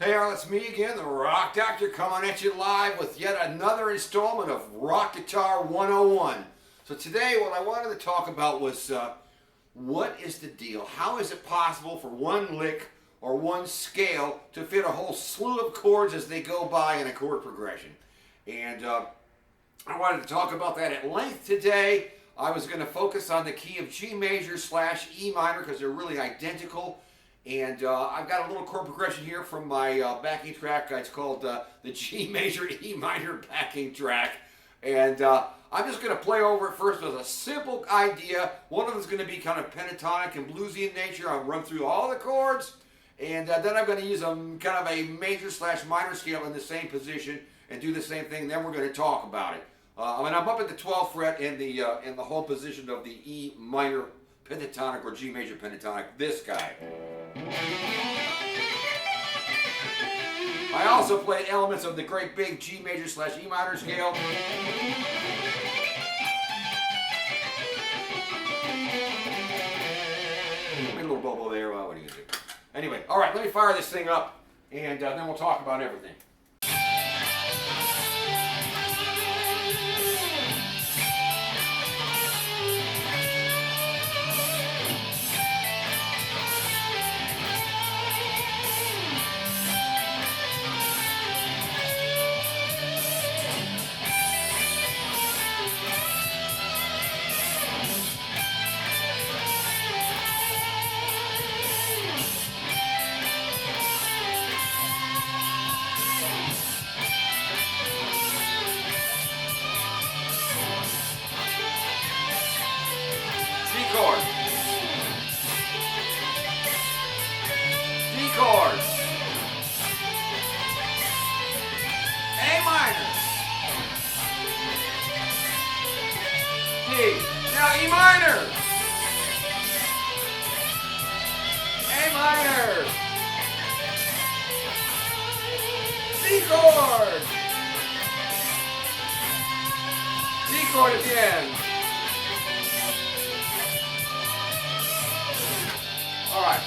Hey, it's me again, the Rock Doctor, coming at you live with yet another installment of Rock Guitar 101. So today what I wanted to talk about was what is the deal? How is it possible for one lick or one scale to fit a whole slew of chords as they go by in a chord progression? And I wanted to talk about that at length today. I was going to focus on the key of G major / E minor because they're really identical. And I've got a little chord progression here from my backing track. It's called the G major E minor backing track. And I'm just going to play over it first with a simple idea. One of them is going to be kind of pentatonic and bluesy in nature. I'll run through all the chords. And then I'm going to use kind of a major / minor scale in the same position and do the same thing. Then we're going to talk about it. I'm up at the 12th fret in the whole position of the E minor pentatonic or G major pentatonic, this guy. I also play elements of the great big G major / E minor scale. Maybe a little bubble there. Well, what are you going to do? Anyway, all right, let me fire this thing up, and then we'll talk about everything. Chord. G chord. A minor. D. Now E minor. A minor. C chord. D chord at the end. All right.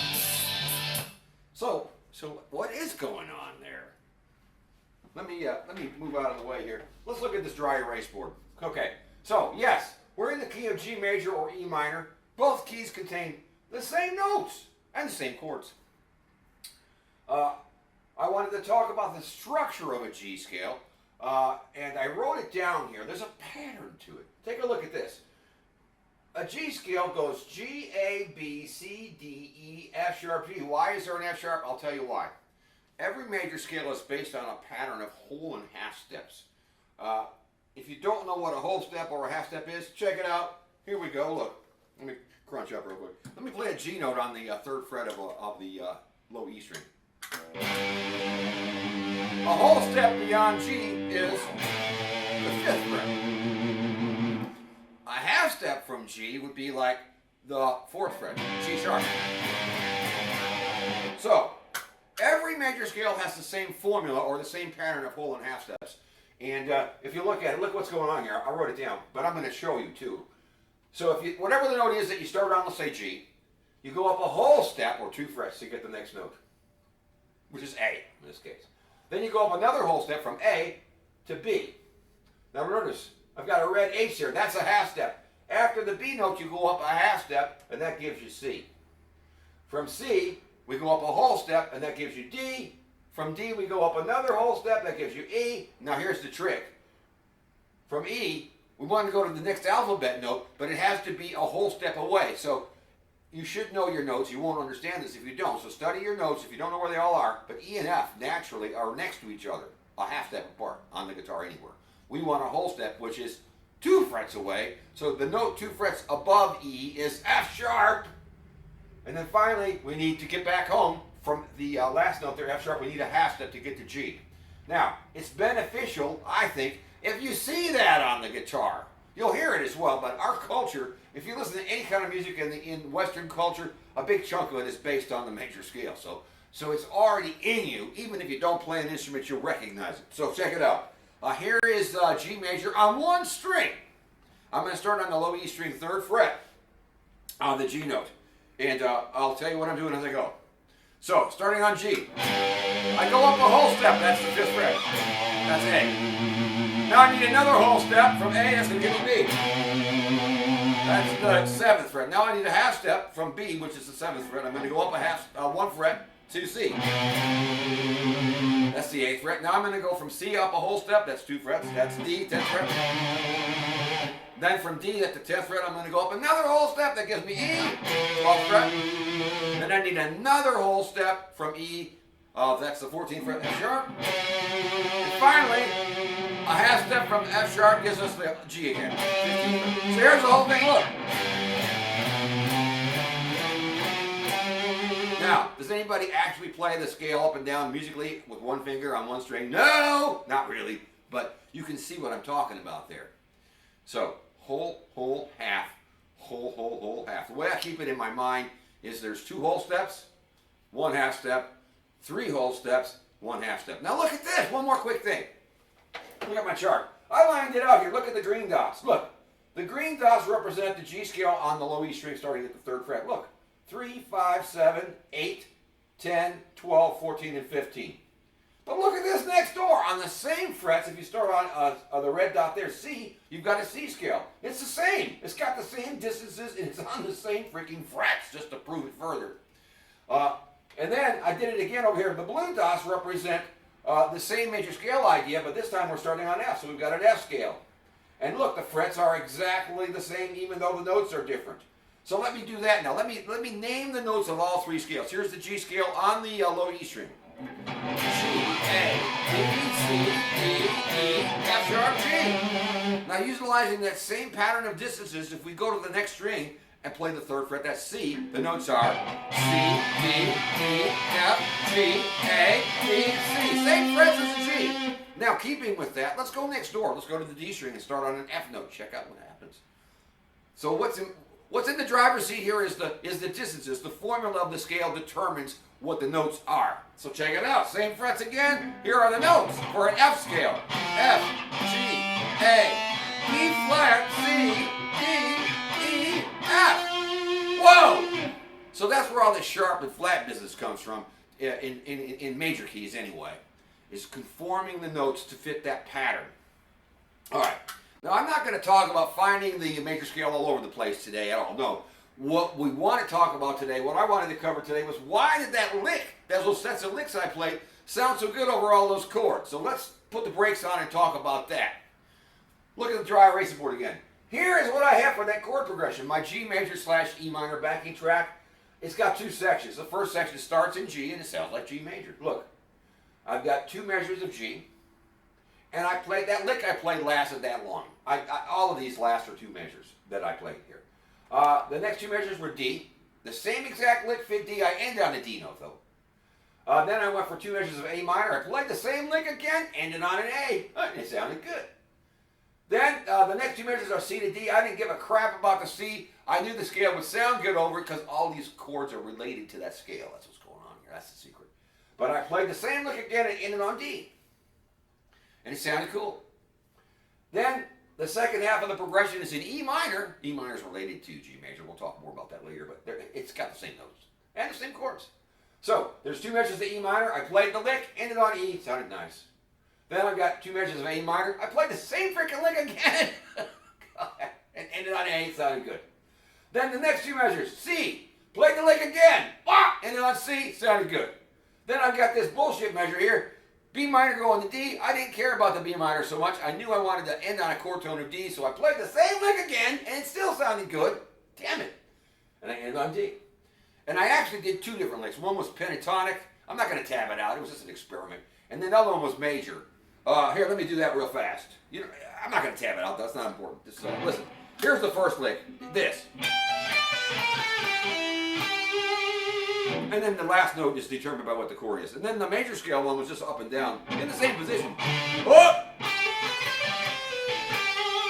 So what is going on there? Let me move out of the way here. Let's look at this dry erase board. Okay. So yes, we're in the key of G major or E minor. Both keys contain the same notes and the same chords. I wanted to talk about the structure of a G scale, and I wrote it down here. There's a pattern to it. Take a look at this. A G scale goes G, A, B, C, D, E, F sharp, G. Why is there an F sharp? I'll tell you why. Every major scale is based on a pattern of whole and half steps. If you don't know what a whole step or a half step is, check it out. Here we go. Look. Let me crunch up real quick. Let me play a G note on the 3rd fret of the low E string. A whole step beyond G is the 5th fret. A half step from G would be like the 4th fret, G sharp. So, every major scale has the same formula or the same pattern of whole and half steps. And if you look at it, look what's going on here. I wrote it down, but I'm going to show you too. So if whatever the note is that you start on, let's say G, you go up a whole step or 2 frets to get the next note, which is A in this case. Then you go up another whole step from A to B. Now notice, I've got a red H here. That's a half step. After the B note, you go up a half step, and that gives you C. From C, we go up a whole step, and that gives you D. From D, we go up another whole step, that gives you E. Now here's the trick. From E, we want to go to the next alphabet note, but it has to be a whole step away. So you should know your notes. You won't understand this if you don't. So study your notes if you don't know where they all are. But E and F naturally are next to each other, a half step apart on the guitar anywhere. We want a whole step, which is 2 frets away. So the note 2 frets above E is F sharp. And then finally, we need to get back home from the last note there, F sharp. We need a half step to get to G. Now, it's beneficial, I think, if you see that on the guitar. You'll hear it as well, but our culture, if you listen to any kind of music in Western culture, a big chunk of it is based on the major scale. So it's already in you. Even if you don't play an instrument, you'll recognize it. So check it out. Here is G major on one string. I'm going to start on the low E string, 3rd fret on the G note. And I'll tell you what I'm doing as I go. So, starting on G, I go up a whole step, that's the 5th fret. That's A. Now I need another whole step from A, that's going to give me B. That's the 7th fret. Now I need a half step from B, which is the 7th fret. I'm going to go up one fret to C. That's the 8th fret. Now I'm going to go from C up a whole step, that's 2 frets. That's D, 10th fret. Then from D at the 10th fret, I'm going to go up another whole step, that gives me E, 12th fret. And I need another whole step from E, that's the 14th fret, F sharp. And finally, a half step from F sharp gives us the G again. So here's the whole thing, look. Now, does anybody actually play the scale up and down musically with one finger on one string? No, not really, but you can see what I'm talking about there. So, whole, half, whole, half. The way I keep it in my mind is there's 2 whole steps, 1 half step, 3 whole steps, 1 half step. Now look at this, one more quick thing. Look at my chart. I lined it out here, look at the green dots. Look, the green dots represent the G scale on the low E string starting at the 3rd fret. Look, 3, 5, 7, 8, 10, 12, 14, and 15. But look at this next door. On the same frets, if you start on the red dot there, C, you've got a C scale. It's the same. It's got the same distances, and it's on the same freaking frets, just to prove it further. And then I did it again over here. The blue dots represent the same major scale idea, but this time we're starting on F, so we've got an F scale. And look, the frets are exactly the same, even though the notes are different. So let me do that now. Let me name the notes of all 3 scales. Here's the G scale on the low E string. G, A, B, C, D, E, F sharp, G. Now utilizing that same pattern of distances, if we go to the next string and play the 3rd fret, that's C, the notes are C, D, E, F, G, A, B, C. Same frets as the G. Now keeping with that, let's go next door. Let's go to the D string and start on an F note. Check out what happens. So what's in the driver's seat here is the distances. The formula of the scale determines what the notes are. So check it out. Same frets again. Here are the notes for an F scale. F, G, A, B flat, C, D, E, F. Whoa! So that's where all this sharp and flat business comes from in major keys anyway, is conforming the notes to fit that pattern. All right. Now, I'm not going to talk about finding the major scale all over the place today at all. No. What we want to talk about today, what I wanted to cover today was why did that lick, those little sets of licks I played, sound so good over all those chords? So let's put the brakes on and talk about that. Look at the dry erasing board again. Here is what I have for that chord progression. My G major / E minor backing track. It's got 2 sections. The first section starts in G and it sounds like G major. Look, I've got 2 measures of G. And I played, that lick I played lasted that long. All of these last are 2 measures that I played here. The next 2 measures were D. The same exact lick fit D. I ended on a D note though. Then I went for 2 measures of A minor. I played the same lick again, ended on an A. And it sounded good. Then the next 2 measures are C to D. I didn't give a crap about the C. I knew the scale would sound good over it because all these chords are related to that scale. That's what's going on here. That's the secret. But I played the same lick again and ended on D. And it sounded cool. Then the second half of the progression is in E minor. E minor is related to G major. We'll talk more about that later, but it's got the same notes and the same chords. So there's 2 measures of E minor. I played the lick, ended on E, sounded nice. Then I've got 2 measures of A minor. I played the same freaking lick again and ended on A, sounded good. Then the next 2 measures, C, played the lick again, ended on C, sounded good. Then I've got this bullshit measure here. B minor going to D. I didn't care about the B minor so much. I knew I wanted to end on a chord tone of D, so I played the same lick again, and it still sounded good. Damn it. And I ended on D. And I actually did 2 different licks. One was pentatonic. I'm not going to tab it out. It was just an experiment. And then the other one was major. Here, let me do that real fast. I'm not going to tab it out. That's not important. Just, listen. Here's the first lick. This. And then the last note is determined by what the chord is. And then the major scale one was just up and down in the same position. Oh!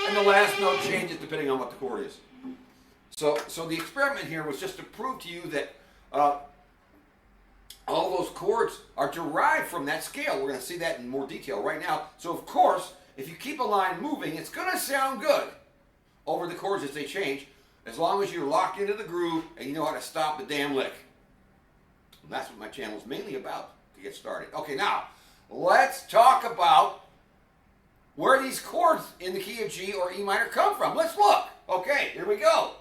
And the last note changes depending on what the chord is. So the experiment here was just to prove to you that all those chords are derived from that scale. We're going to see that in more detail right now. So of course, if you keep a line moving, it's going to sound good over the chords as they change, as long as you're locked into the groove and you know how to stop the damn lick. And that's what my channel is mainly about to get started. Okay, now let's talk about where these chords in the key of G or E minor come from. Let's look. Okay, here we go.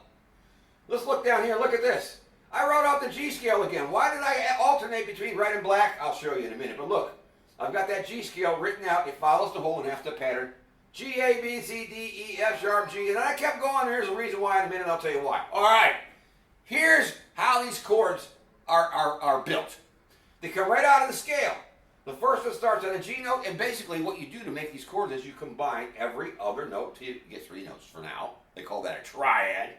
Let's look down here. Look at this. I wrote out the G scale again. Why did I alternate between red and black? I'll show you in a minute. But look, I've got that G scale written out. It follows the whole and half step pattern. G, A, B, C, D, E, F sharp, G. And then I kept going. Here's the reason why in a minute. I'll tell you why. All right. Here's how these chords are built. They come right out of the scale. The first one starts on a G note, and basically what you do to make these chords is you combine every other note till you get 3 notes for now. They call that a triad.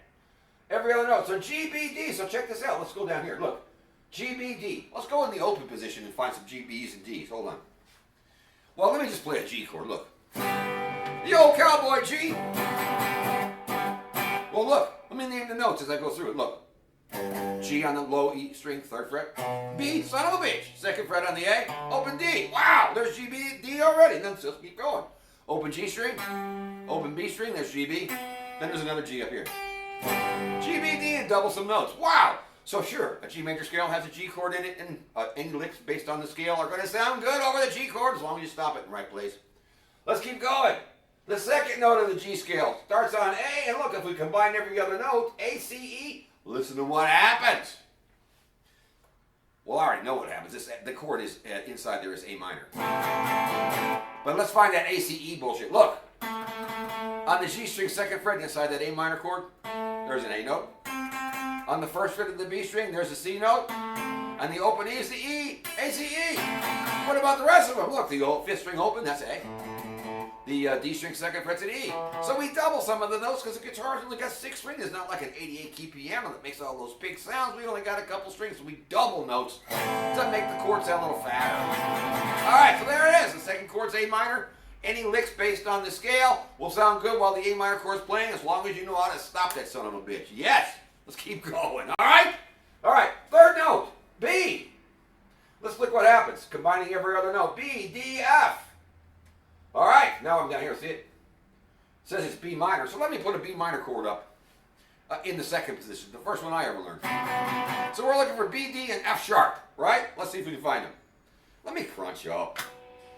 Every other note. So G, B, D. So check this out. Let's go down here. Look. G, B, D. Let's go in the open position and find some G, B's, and D's. Hold on. Well, let me just play a G chord. Look. The old cowboy G. Well, look. Let me name the notes as I go through it. Look. G on the low E string, 3rd fret. B, son of a bitch, 2nd fret on the A. Open D. Wow, there's G, B, D already. Then just keep going. Open G string. Open B string. There's G, B. Then there's another G up here. G, B, D, and double some notes. Wow. So sure, a G major scale has a G chord in it, and any licks based on the scale are going to sound good over the G chord as long as you stop it in the right place. Let's keep going. The second note of the G scale starts on A, and look, if we combine every other note, A, C, E, listen to what happens. Well, I already know what happens. The chord is inside there is A minor. But let's find that A, C, E bullshit. Look, on the G string 2nd fret inside that A minor chord, there's an A note. On the 1st fret of the B string, there's a C note. And the open E is the E, A, C, E. What about the rest of them? Look, the 5th string open, that's A. The D string 2nd fret's an E. So we double some of the notes because the guitar's only got 6 strings. It's not like an 88 key piano that makes all those big sounds. We only got a couple strings, so we double notes to make the chord sound a little fatter. All right, so there it is. The second chord's A minor. Any licks based on the scale will sound good while the A minor chord's playing as long as you know how to stop that son of a bitch. Yes, let's keep going. All right? All right, 3rd note, B. Let's look what happens. Combining every other note. B, D, F. All right, now I'm down here. See it? It says it's B minor. So let me put a B minor chord up in the 2nd position, the first one I ever learned. So we're looking for B, D, and F sharp, right? Let's see if we can find them. Let me crunch up.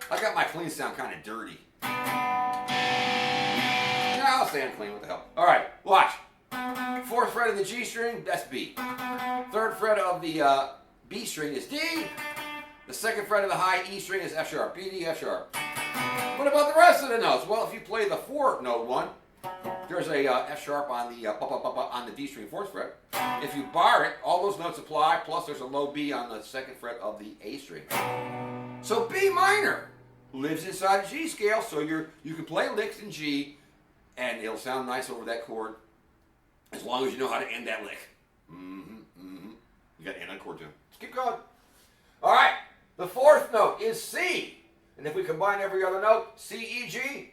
I got my clean sound kind of dirty. Yeah, I'll stay on clean. What the hell? All right, watch. 4th fret of the G string, that's B. 3rd fret of the B string is D. The 2nd fret of the high E string is F sharp. B, D, F sharp. What about the rest of the notes? Well, if you play the 4 note one, there's a F sharp on the on the D string 4th fret. If you bar it, all those notes apply. Plus, there's a low B on the 2nd fret of the A string. So B minor lives inside a G scale. So you can play licks in G, and it'll sound nice over that chord, as long as you know how to end that lick. You got to end on chord tune. Let's keep going. All right. The 4th note is C. And if we combine every other note, C, E, G,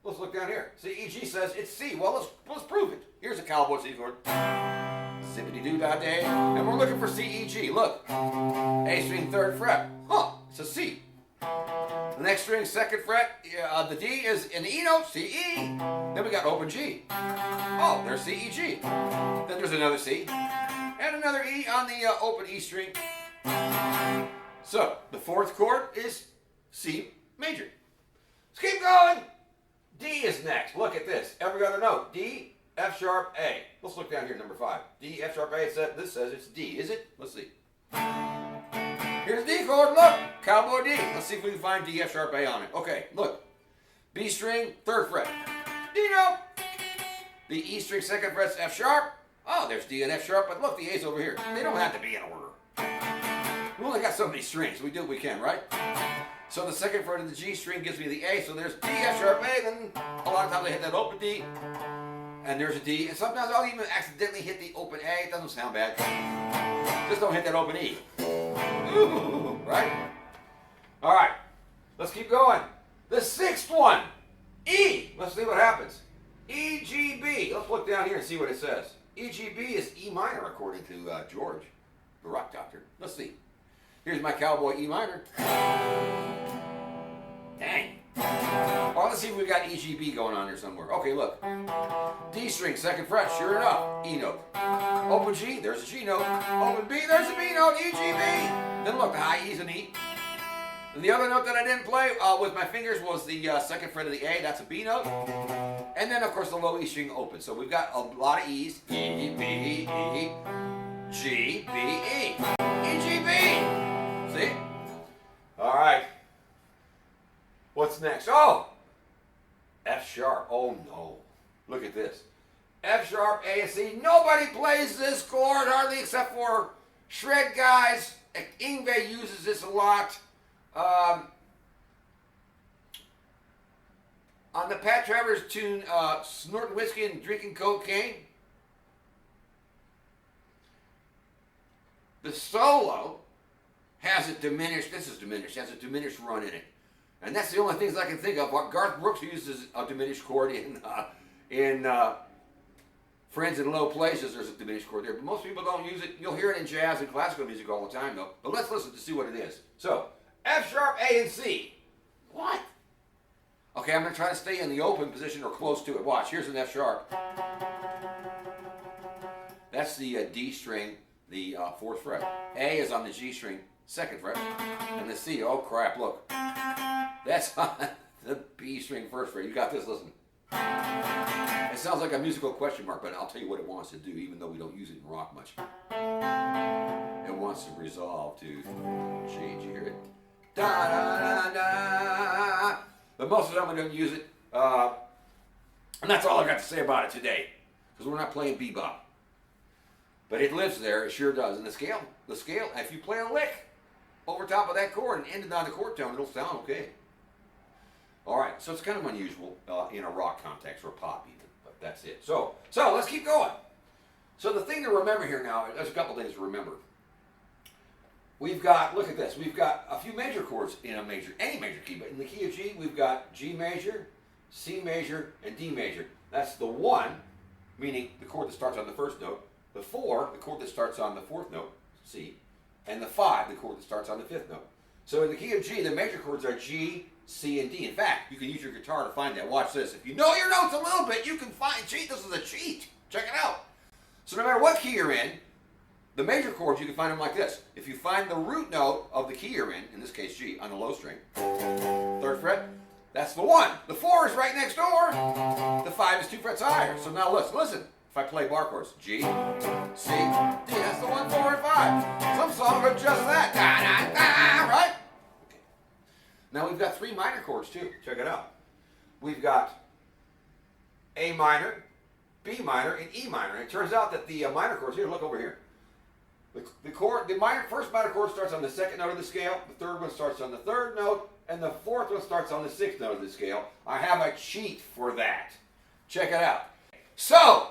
let's look down here. C, E, G says it's C. Well, let's prove it. Here's a cowboy C chord. Zippity-doo-dah-day. And we're looking for C, E, G. Look. A string 3rd fret. Huh, it's a C. The next string 2nd fret, the D is an E note, C, E. Then we got open G. Oh, there's C, E, G. Then there's another C. And another E on the open E string. So, the 4th chord is C major. Let's keep going. D is next. Look at this. Every other note. D, F sharp, A. Let's look down here, number 5. D, F sharp, A. This says it's D. Is it? Let's see. Here's the D chord. Look. Cowboy D. Let's see if we can find D, F sharp, A on it. Okay, look. B string, 3rd fret. D note. The E string, 2nd fret's F sharp. Oh, there's D and F sharp, but look, the A's over here. They don't have to be in order. We only got so many strings. We do what we can, right? So the 2nd fret of the G string gives me the A, so there's D, F sharp, A, then a lot of times I hit that open D, and there's a D, and sometimes I'll even accidentally hit the open A. It doesn't sound bad. Just don't hit that open E. Ooh, right? All right, let's keep going. The 6th one, E. Let's see what happens. E, G, B. Let's look down here and see what it says. E, G, B is E minor, according to George, the rock doctor. Let's see. Here's my cowboy E minor. Dang. Oh, let's see if we got EGB going on here somewhere. Okay, look. D string, 2nd fret, sure enough, E note. Open G, there's a G note. Open B, there's a B note, EGB. Then look, the high E's an E. And the other note that I didn't play with my fingers was the 2nd fret of the A, that's a B note. And then, of course, the low E string open. So we've got a lot of E's. E, B, E, G, B, E. E, G, B. See? All right. What's next? Oh! F sharp. Oh, no. Look at this. F sharp, A, and C. Nobody plays this chord, hardly except for shred guys. Yngwie uses this a lot. On the Pat Travers tune, Snorting Whiskey and Drinking Cocaine, the solo has a diminished, has a diminished run in it. And that's the only things I can think of. Garth Brooks uses a diminished chord in Friends in Low Places, there's a diminished chord there. But most people don't use it. You'll hear it in jazz and classical music all the time, though. But let's listen to see what it is. So, F sharp, A, and C. What? Okay, I'm going to try to stay in the open position or close to it. Watch, here's an F sharp. That's the D string, the 4th fret. A is on the G string, 2nd fret. And the C, oh crap, look. That's on the B string, 1st fret. You got this, listen. It sounds like a musical question mark, but I'll tell you what it wants to do, even though we don't use it in rock much. It wants to resolve to G. Did you hear it? Da, da, da, da. But most of the time we don't use it. And that's all I've got to say about it today. Because we're not playing bebop. But it lives there, it sure does. And the scale, if you play a lick over top of that chord and end it on the chord tone, it'll sound okay. Alright, so it's kind of unusual in a rock context or pop even. But that's it. So let's keep going. So the thing to remember here now, there's a couple things to remember. We've got, look at this, we've got a few major chords in any major key, but in the key of G, we've got G major, C major, and D major. That's the 1, meaning the chord that starts on the 1st note, the 4, the chord that starts on the 4th note, C, and the 5, the chord that starts on the 5th note. So in the key of G, the major chords are G, C, and D. In fact, you can use your guitar to find that. Watch this. If you know your notes a little bit, you can cheat. This is a cheat. Check it out. So no matter what key you're in, the major chords, you can find them like this. If you find the root note of the key you're in this case G, on the low string, 3rd fret, that's the 1. The 4 is right next door. The 5 is 2 frets higher. So now listen. If I play bar chords, G, C, D, that's the 1, 4, and 5. Some songs are just that. Da, da, da, right? Okay. Now we've got 3 minor chords too. Check it out. We've got A minor, B minor, and E minor. And it turns out that the minor chords, here, look over here. The first minor chord starts on the 2nd note of the scale, the 3rd one starts on the 3rd note, and the 4th one starts on the 6th note of the scale. I have a cheat for that. Check it out. So,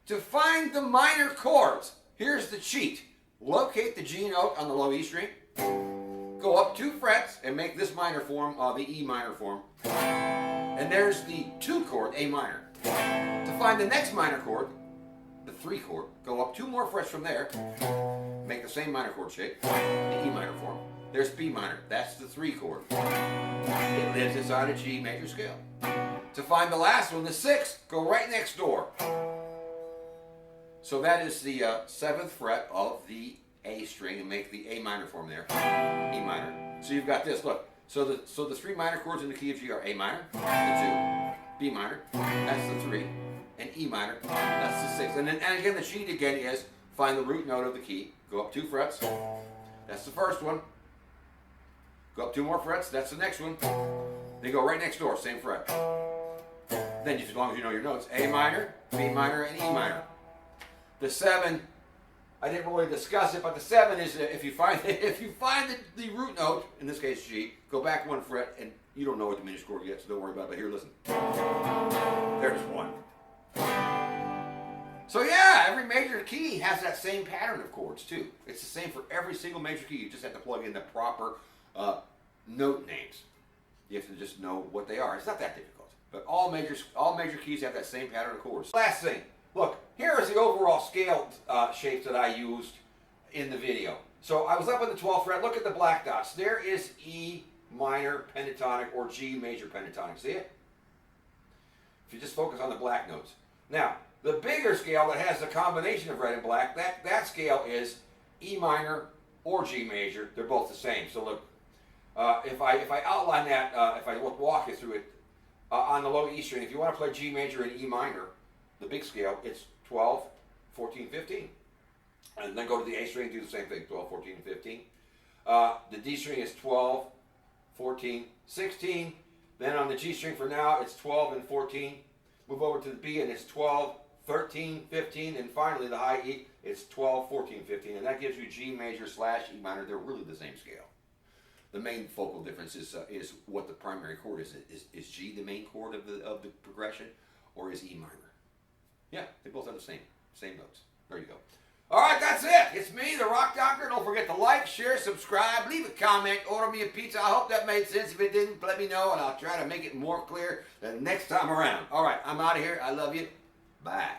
to find the minor chords, here's the cheat. Locate the G note on the low E string, go up 2 frets, and make this minor form the E minor form. And there's the 2 chord, A minor. To find the next minor chord, the 3 chord, go up 2 more frets from there, make the same minor chord shape, the E minor form. There's B minor, that's the 3 chord. It lives inside a G major scale. To find the last one, the 6th, go right next door. So that is the 7th fret of the A string, and make the A minor form there, E minor. So you've got this, look. So the 3 minor chords in the key of G are A minor, the 2, B minor, that's the 3, and E minor, that's the 6. And again, the cheat again is find the root note of the key, go up 2 frets, that's the first one, go up 2 more frets, that's the next one, they go right next door, same fret. Then, as long as you know your notes, A minor, B minor, and E minor. The 7, I didn't really discuss it, but the 7 is if you find the root note, in this case G, go back 1 fret, and you don't know what diminished chord yet, so don't worry about it. But here, listen. There's 1. So yeah, every major key has that same pattern of chords too. It's the same for every single major key. You just have to plug in the proper note names. You have to just know what they are. It's not that difficult. But all major keys have that same pattern of chords. Last thing, look, here is the overall scale shapes that I used in the video. So I was up on the 12th fret. Look at the black dots. There is E minor pentatonic or G major pentatonic. See it? if you just focus on the black notes. Now, the bigger scale that has the combination of red and black, that scale is E minor or G major. They're both the same. So look, if I outline that, if I walk you through it, on the low E string, if you want to play G major and E minor, the big scale, it's 12, 14, 15. And then go to the A string, do the same thing, 12, 14, 15. The D string is 12, 14, 16. Then on the G string for now, it's 12 and 14. Move over to the B and it's 12, 13, 15. And finally, the high E, it's 12, 14, 15. And that gives you G major slash E minor. They're really the same scale. The main focal difference is what the primary chord is. Is G the main chord of the progression, or is E minor? Yeah, they both have the same notes. There you go. All right, that's it. It's me, the Rock Doctor. Don't forget to like, share, subscribe, leave a comment, order me a pizza. I hope that made sense. If it didn't, let me know, and I'll try to make it more clear the next time around. All right, I'm out of here. I love you. Bye.